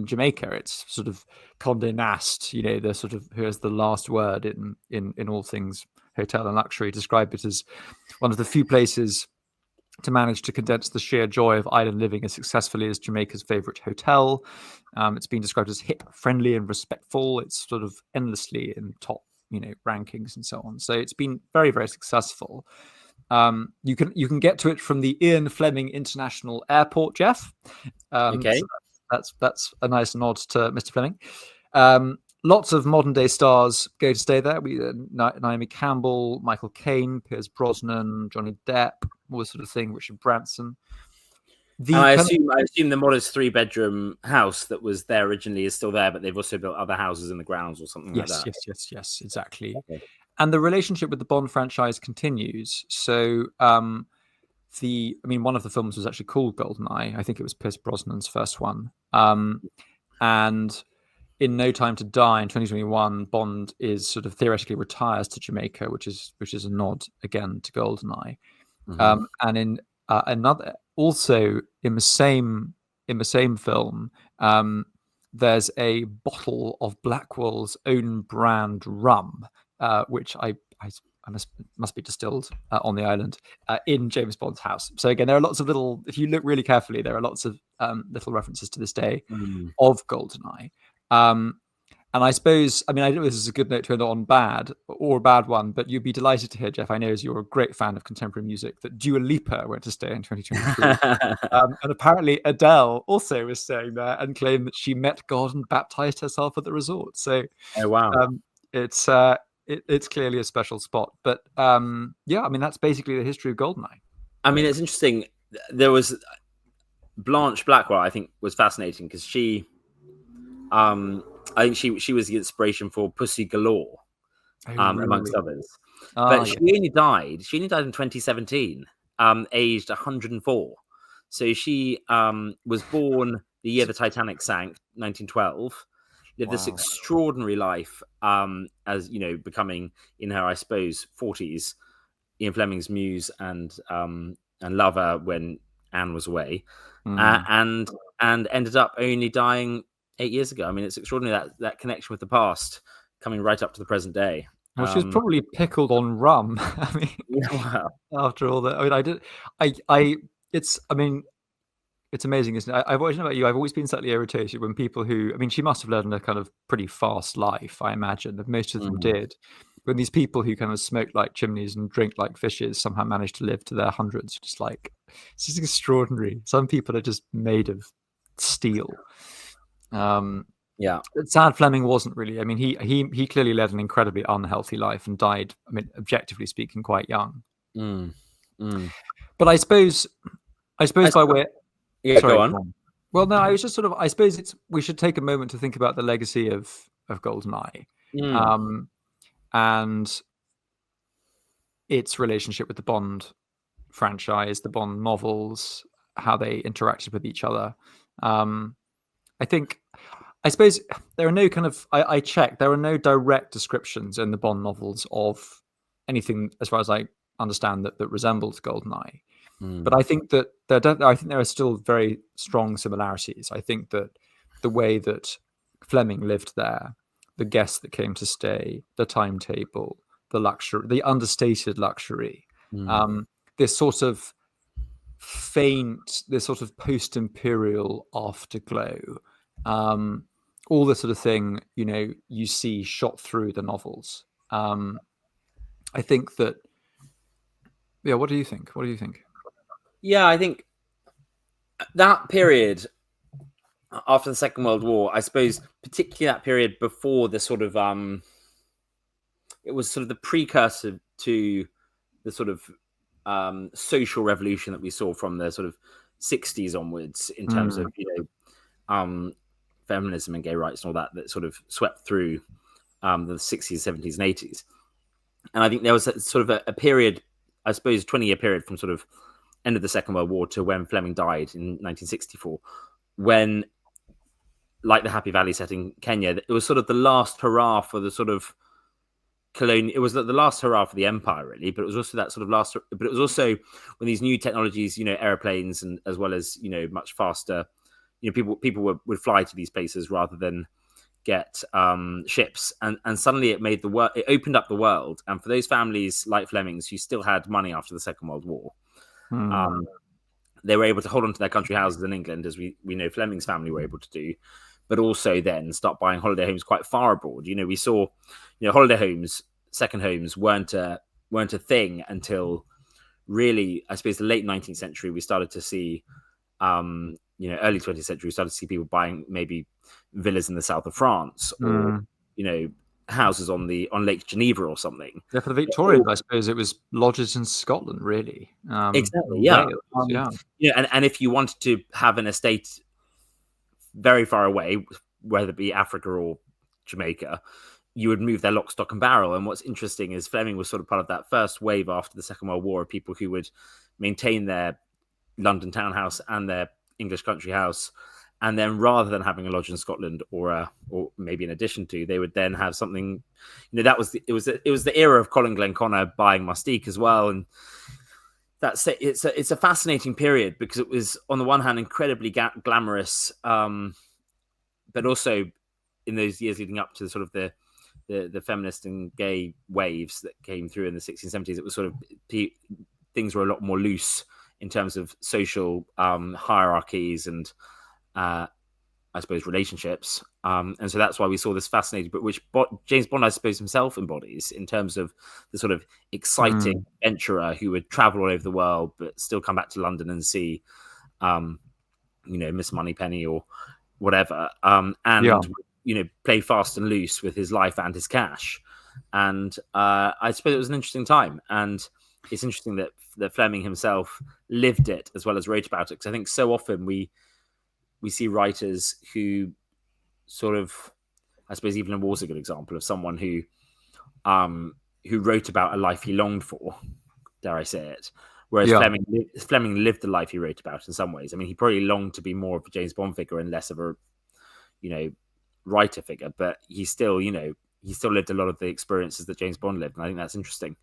Jamaica. It's sort of Condé Nast, the sort of who has the last word in all things hotel and luxury, described it as one of the few places to manage to condense the sheer joy of island living as successfully as Jamaica's favorite hotel. It's been described as hip, friendly, and respectful. It's sort of endlessly in top, rankings and so on. So it's been very, very successful. You can get to it from the Ian Fleming International Airport, Geoff. Okay, so that's a nice nod to Mr. Fleming. Lots of modern day stars go to stay there. Naomi Campbell, Michael Caine, Pierce Brosnan, Johnny Depp, all this sort of thing. Richard Branson. I assume the modest 3-bedroom house that was there originally is still there, but they've also built other houses in the grounds or something like that. Yes, exactly. Okay. And the relationship with the Bond franchise continues. So, one of the films was actually called Goldeneye. I think it was Pierce Brosnan's first one. And in No Time to Die in 2021, Bond is sort of theoretically retires to Jamaica, which is a nod again to Goldeneye. And in another, also in the same film, there's a bottle of Blackwell's own brand rum, which I must be distilled on the island in James Bond's house. So again, there are lots of little, if you look really carefully, there are lots of little references to this day of Goldeneye. And I suppose, I don't know if this is a good note to end on bad or a bad one, but you'd be delighted to hear, Geoff, I know as you're a great fan of contemporary music, that Dua Lipa went to stay in 2023. And apparently Adele also was staying there and claimed that she met God and baptized herself at the resort. So it's clearly a special spot. But that's basically the history of Goldeneye. It's interesting. There was Blanche Blackwell, I think, was fascinating because she... I think she was the inspiration for Pussy Galore, amongst others. But she only died in 2017, aged 104. So she was born the year the Titanic sank, 1912. Lived this extraordinary life, as becoming in her, I suppose, 40s, Ian Fleming's muse and lover when Anne was away, and ended up only dying 8 years ago. It's extraordinary that connection with the past coming right up to the present day. Well, she was probably pickled on rum. After all that, it's amazing, isn't it? I've always known about you. I've always been slightly irritated when people who, she must have led a kind of pretty fast life, I imagine, that most of them did. When these people who kind of smoke like chimneys and drink like fishes somehow manage to live to their hundreds, it's just extraordinary. Some people are just made of steel. Sad Fleming wasn't really. He clearly led an incredibly unhealthy life and died, objectively speaking, quite young. But I suppose by way. Go on. Well, no, I was just I suppose we should take a moment to think about the legacy of Goldeneye, and its relationship with the Bond franchise, the Bond novels, how they interacted with each other. I suppose there are no kind of, I checked, there are no direct descriptions in the Bond novels of anything, as far as I understand, that resembles Goldeneye. But I think that there are still very strong similarities. I think that the way that Fleming lived there, the guests that came to stay, the timetable, the luxury, the understated luxury, this sort of faint, this sort of post-imperial afterglow, all the sort of thing, you see shot through the novels. I think that Yeah, what do you think? Yeah, I think that period after the Second World War, I suppose, particularly that period before the sort of it was sort of the precursor to the sort of social revolution that we saw from the sort of 60s onwards in terms of feminism and gay rights and all that sort of swept through the 60s, 70s, and 80s. And I think there was sort of a period, I suppose, 20-year period from sort of end of the Second World War to when Fleming died in 1964, when, like the Happy Valley set in Kenya, it was sort of the last hurrah for the sort of colonial. It was the last hurrah for the empire, really, but it was also that sort of last. But it was also when these new technologies, airplanes, and as well as much faster, people would fly to these places rather than get ships, and suddenly it made it opened up the world. And for those families like Fleming's who still had money after the Second World War, they were able to hold on to their country houses in England, as we know Fleming's family were able to do, but also then start buying holiday homes quite far abroad. We saw, holiday homes, second homes weren't a thing until really, I suppose, the late 19th century. We started to see, early 20th century, we started to see people buying maybe villas in the south of France, or houses on Lake Geneva or something. Yeah, for the Victorians, I suppose it was lodges in Scotland, really. Exactly, yeah. And if you wanted to have an estate very far away, whether it be Africa or Jamaica, you would move their lock, stock, and barrel. And what's interesting is Fleming was sort of part of that first wave after the Second World War of people who would maintain their London townhouse and their English country house, and then rather than having a lodge in Scotland or maybe in addition to, they would then have something. That was it was the era of Colin Glenconner buying Mustique as well, and it's a fascinating period because it was on the one hand incredibly glamorous, but also in those years leading up to sort of the feminist and gay waves that came through in the 60s and 70s, it was sort of things were a lot more loose in terms of social hierarchies and I suppose relationships, and so that's why we saw this fascinating, but which James Bond, I suppose, himself embodies in terms of the sort of exciting adventurer who would travel all over the world but still come back to London and see, Miss Moneypenny or whatever, and play fast and loose with his life and his cash. And I suppose it was an interesting time, and it's interesting that Fleming himself lived it as well as wrote about it, because I think so often we see writers who sort of, I suppose Evelyn Waugh's a good example of someone who wrote about a life he longed for, dare I say it, whereas Fleming lived the life he wrote about in some ways. I mean, he probably longed to be more of a James Bond figure and less of a, writer figure, but he still lived a lot of the experiences that James Bond lived, and I think that's interesting.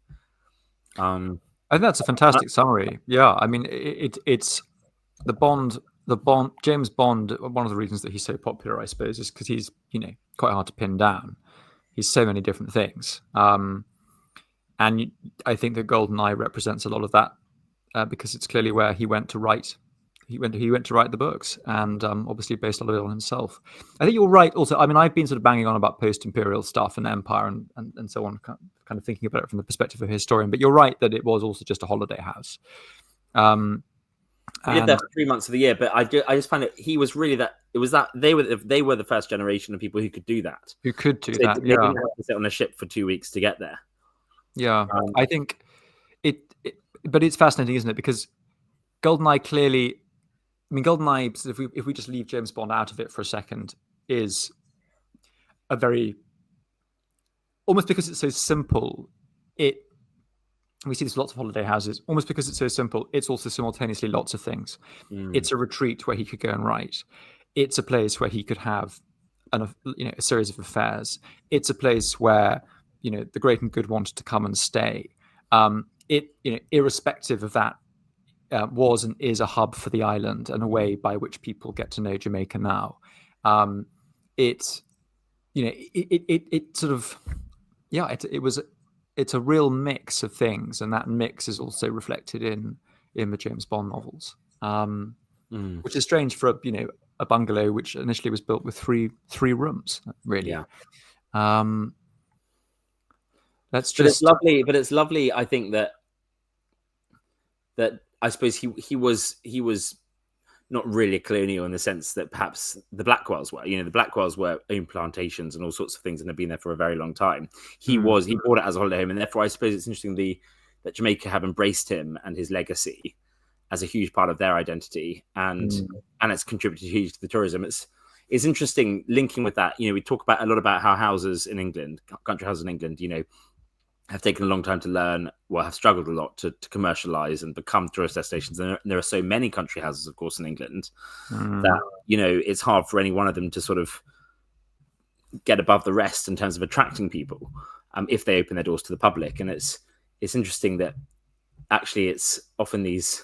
I think that's a fantastic summary. Yeah, I mean, it's the Bond. James Bond, one of the reasons that he's so popular, I suppose, is because he's, quite hard to pin down. He's so many different things. And I think that Goldeneye represents a lot of that, because it's clearly where he went to write. He went to write the books, and obviously based a lot of it on himself. I think you're right. Also, I mean, I've been sort of banging on about post-imperial stuff and empire and so on, kind of thinking about it from the perspective of a historian. But you're right that it was also just a holiday house. He lived there for 3 months of the year, but I just find it. He was really that. It was that they were the first generation of people who could do that. Who could do They that? didn't have to sit on a ship for 2 weeks to get there. Yeah, I think but it's fascinating, isn't it? Because Goldeneye clearly, I mean, Goldeneye, if we just leave James Bond out of it for a second, is a very, almost because it's so simple, we see this lots of holiday houses, almost because it's so simple, it's also simultaneously lots of things. It's a retreat where he could go and write. It's a place where he could have a series of affairs. It's a place where, the great and good wanted to come and stay. Irrespective of that, was and is a hub for the island and a way by which people get to know Jamaica now. It's a real mix of things, and that mix is also reflected in the James Bond novels, which is strange for a bungalow which initially was built with three rooms, really. Yeah. But it's lovely. I think that that I suppose he was not really a colonial in the sense that perhaps the Blackwells were. The Blackwells were own plantations and all sorts of things and had been there for a very long time. He bought it as a holiday home, and therefore I suppose it's interesting that Jamaica have embraced him and his legacy as a huge part of their identity, and it's contributed hugely to the tourism. It's interesting linking with that. We talk about a lot about how houses in England, country houses in England, have taken a long time to learn, have struggled a lot to commercialize and become tourist destinations. And there are so many country houses, of course, in England that, it's hard for any one of them to sort of get above the rest in terms of attracting people if they open their doors to the public. And it's interesting that actually it's often these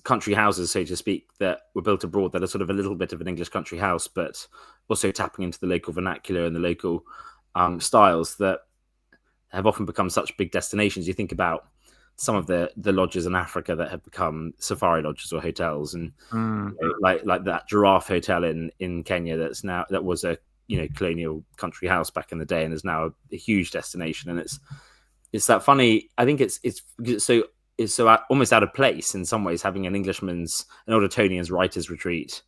country houses, so to speak, that were built abroad that are sort of a little bit of an English country house, but also tapping into the local vernacular and the local styles that have often become such big destinations. You think about some of the lodges in Africa that have become safari lodges or hotels, and like that Giraffe Hotel in Kenya that was a colonial country house back in the day and is now a huge destination. And it's that funny. I think it's so almost out of place in some ways having an Aldertonian's writers retreat,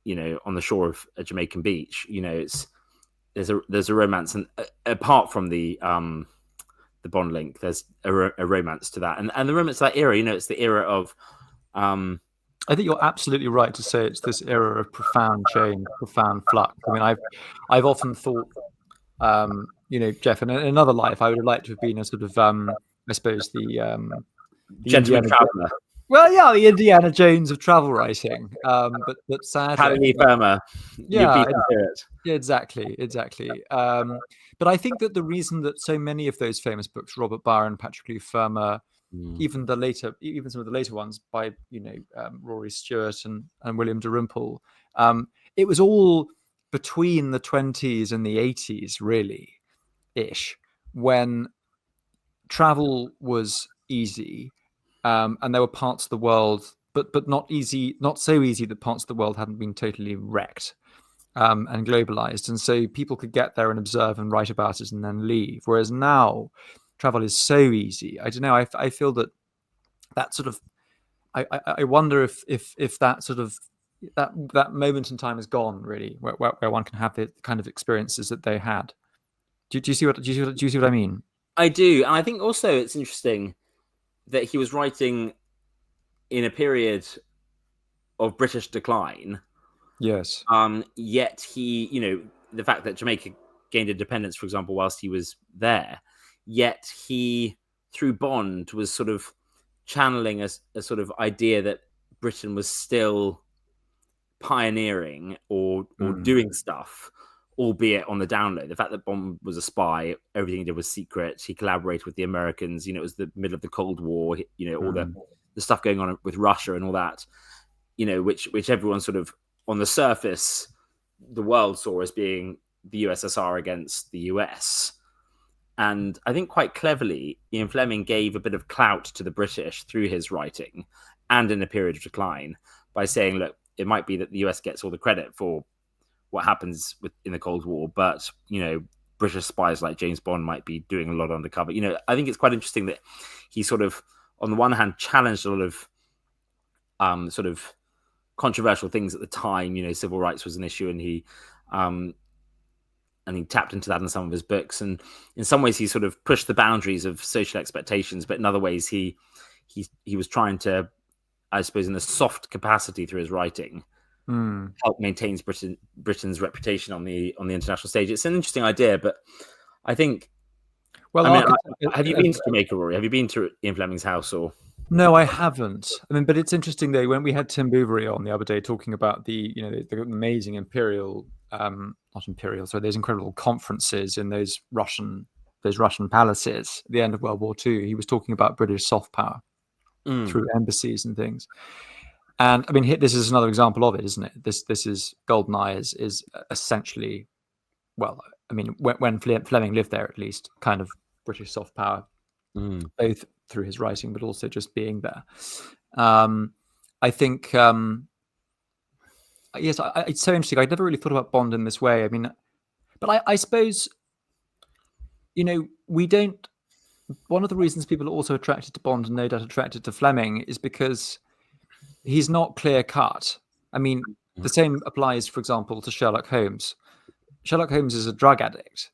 on the shore of a Jamaican beach. There's a romance, and apart from the bond link, there's a romance to that, and the romance to that era. It's the era of. I think you're absolutely right to say it's this era of profound change, profound flux. I mean, I've often thought, Geoff, in another life, I would have liked to have been a sort of, I suppose the gentleman traveller. Well, yeah, the Indiana Jones of travel writing, but sadly, firmer. Yeah, exactly. But I think that the reason that so many of those famous books, Robert Byron, Patrick Leigh Fermor, even some of the later ones by Rory Stewart and William Dalrymple, it was all between the 20s and the 80s, really, ish, when travel was easy. And there were parts of the world, but not so easy that parts of the world hadn't been totally wrecked and globalized. And so people could get there and observe and write about it and then leave. Whereas now travel is so easy. I don't know. I feel that sort of, I wonder if that sort of, that moment in time is gone, really, where one can have the kind of experiences that they had. Do you see what I mean? I do. And I think also it's interesting that he was writing in a period of British decline. Yes. Yet he, the fact that Jamaica gained independence, for example, whilst he was there, yet he, through Bond, was sort of channeling a sort of idea that Britain was still pioneering or doing stuff, albeit on the down low. The fact that Bond was a spy, everything he did was secret. He collaborated with the Americans. It was the middle of the Cold War. All the stuff going on with Russia and all that. Which everyone sort of on the surface, the world saw as being the USSR against the US. And I think quite cleverly, Ian Fleming gave a bit of clout to the British through his writing, and in a period of decline, by saying, look, it might be that the US gets all the credit for what happens in the Cold War, but British spies like James Bond might be doing a lot undercover. I think it's quite interesting that he sort of, on the one hand, challenged a lot of sort of controversial things at the time. Civil rights was an issue, and he tapped into that in some of his books. And in some ways, he sort of pushed the boundaries of social expectations, but in other ways, he was trying to, I suppose, in a soft capacity through his writing, help maintain Britain's reputation on the international stage. It's an interesting idea, but I think. Well, have you been to Jamaica, Rory? Have you been to Ian Fleming's house? Or no, I haven't. But it's interesting though. When we had Tim Bouverie on the other day talking about the amazing those incredible conferences in those Russian palaces at the end of World War II. He was talking about British soft power through embassies and things. And I mean, this is another example of it, isn't it? This is Goldeneye is essentially, well, I mean, when Fleming lived there, at least, kind of British soft power, both through his writing, but also just being there. I think, yes, it's so interesting. I'd never really thought about Bond in this way. I mean, but I suppose, we one of the reasons people are also attracted to Bond and no doubt attracted to Fleming is because he's not clear cut. I mean, the same applies, for example, to Sherlock Holmes. Sherlock Holmes is a drug addict,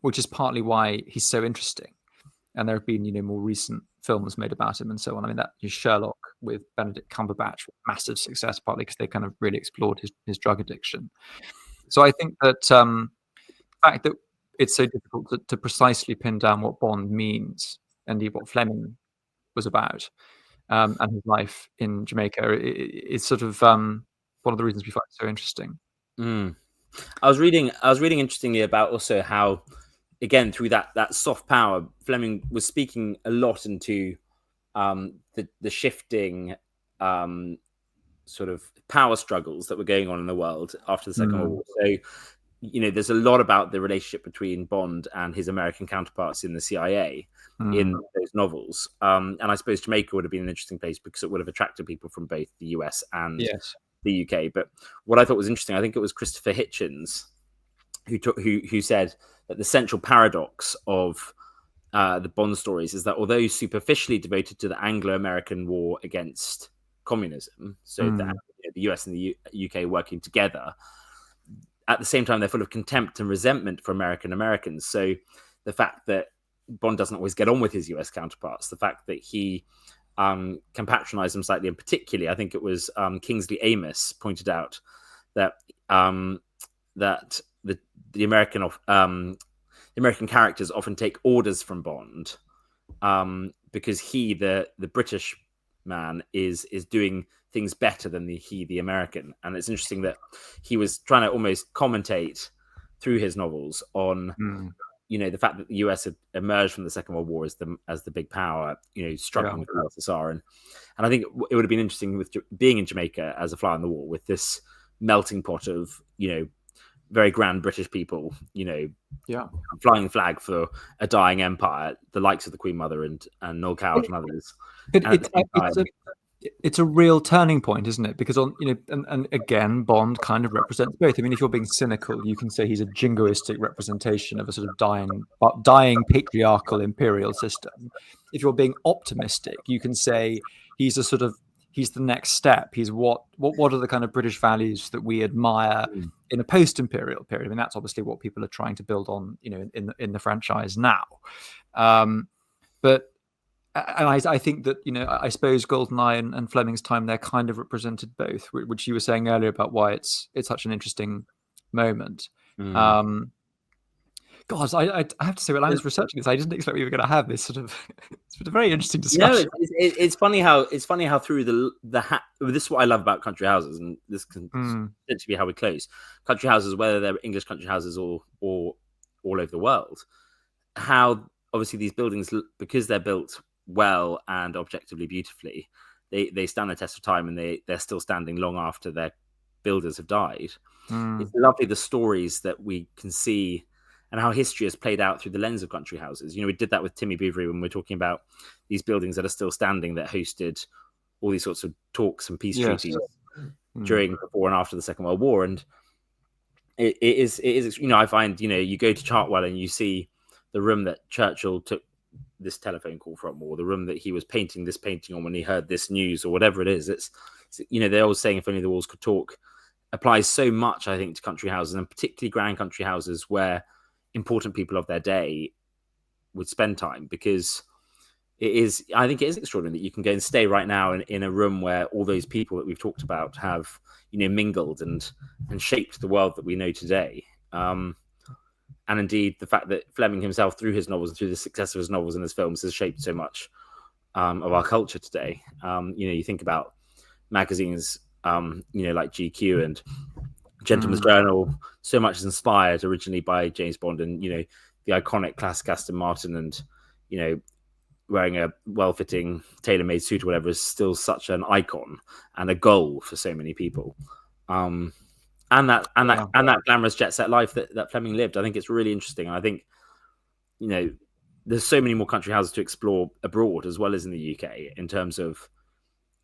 which is partly why he's so interesting. And there have been, more recent films made about him and so on. I mean, that is Sherlock with Benedict Cumberbatch, massive success, partly because they kind of really explored his drug addiction. So I think that the fact that it's so difficult to precisely pin down what Bond means and what Fleming was about, and his life in Jamaica is sort of one of the reasons we find it so interesting. I was reading interestingly about also how, again, through that soft power, Fleming was speaking a lot into the shifting sort of power struggles that were going on in the world after the Second World War. So, there's a lot about the relationship between Bond and his American counterparts in the CIA in those novels. And I suppose Jamaica would have been an interesting place because it would have attracted people from both the US and the UK. But what I thought was interesting, I think it was Christopher Hitchens who said that the central paradox of the Bond stories is that although superficially devoted to the Anglo-American war against communism, so that the US and the UK working together, at the same time they're full of contempt and resentment for Americans. So the fact that Bond doesn't always get on with his US counterparts, the fact that he can patronize them slightly, and particularly I think it was Kingsley Amis pointed out that that the American characters often take orders from Bond because he, the British man, is doing things better than the American. And it's interesting that he was trying to almost commentate through his novels on the fact that the US had emerged from the Second World War as the big power, struggling with the USSR. And I think it would have been interesting with being in Jamaica as a fly on the wall with this melting pot of very grand British people, flying the flag for a dying empire, the likes of the Queen Mother and Noel Coward and others. But it's a real turning point, isn't it? Because and again, Bond kind of represents both. I mean, if you're being cynical, you can say he's a jingoistic representation of a sort of dying patriarchal imperial system. If you're being optimistic, you can say he's the next step. He's what are the kind of British values that we admire in a post-imperial period? I mean, that's obviously what people are trying to build on, in the franchise now. But I think that, I suppose Goldeneye and Fleming's time there kind of represented both, which you were saying earlier about why it's such an interesting moment. God, I have to say, when I was researching this, I didn't expect we were going to have this sort of. It's been a very interesting discussion. It's funny how through this is what I love about country houses, and this can potentially be how we close country houses, whether they're English country houses or all over the world. How obviously these buildings, because they're built well and objectively beautifully, they stand the test of time, and they're still standing long after their builders have died. It's lovely the stories that we can see and how history has played out through the lens of country houses. We did that with Timmy Bouverie when we're talking about these buildings that are still standing that hosted all these sorts of talks and peace treaties during, before and after the Second World War. And it is I find, you go to Chartwell and you see the room that Churchill took this telephone call from, or the room that he was painting this painting on when he heard this news, or whatever it is. It's they're always saying, if only the walls could talk, applies so much, I think, to country houses, and particularly grand country houses where important people of their day would spend time, because I think it is extraordinary that you can go and stay right now in a room where all those people that we've talked about have, mingled and shaped the world that we know today. And indeed, the fact that Fleming himself, through his novels and through the success of his novels and his films, has shaped so much of our culture today. You think about magazines, like GQ and Gentleman's Journal. So much is inspired originally by James Bond, and the iconic classic Aston Martin, and wearing a well-fitting tailor-made suit or whatever is still such an icon and a goal for so many people. And that glamorous jet set life that Fleming lived, I think it's really interesting. And I think there's so many more country houses to explore abroad as well as in the UK, in terms of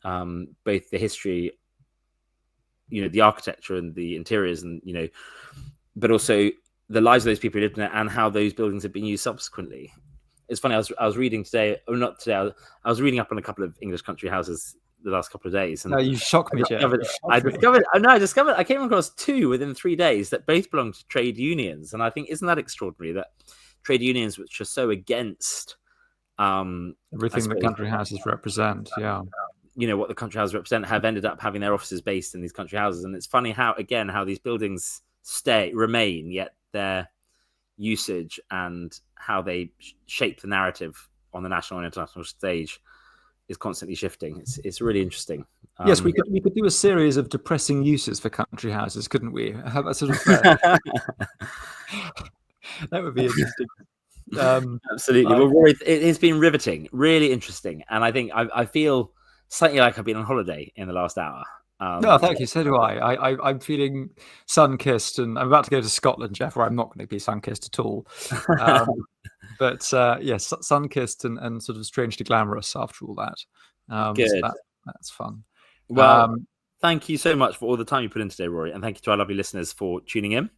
both the history, the architecture and the interiors, and but also the lives of those people who lived in it, and how those buildings have been used subsequently. it's funny. I was reading today, or not today. I was reading up on a couple of English country houses the last couple of days. And no, you shocked me, Geoff. I came across 2 within 3 days that both belong to trade unions, and I think isn't that extraordinary that trade unions, which are so against everything that country houses represent, what the country houses represent, have ended up having their offices based in these country houses. And it's funny how these buildings remain, yet their usage and how they shape the narrative on the national and international stage is constantly shifting. It's really interesting. Yes, we could do a series of depressing uses for country houses, couldn't we? Have a sort of that would be interesting. Absolutely. Well, Rory, it's been riveting, really interesting, and I think I feel slightly like I've been on holiday in the last hour. No, thank you. So do I. I'm feeling sun-kissed, and I'm about to go to Scotland, Geoff, where I'm not going to be sun-kissed at all. But yes, sun-kissed and sort of strangely glamorous after all that. Good. So that's fun. Well, thank you so much for all the time you put in today, Rory, and thank you to our lovely listeners for tuning in.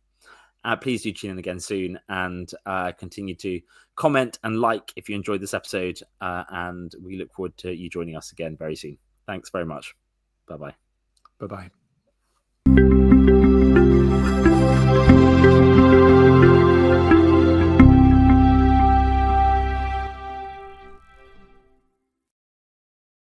Please do tune in again soon, and continue to comment and like if you enjoyed this episode. And we look forward to you joining us again very soon. Thanks very much. Bye-bye. Bye-bye.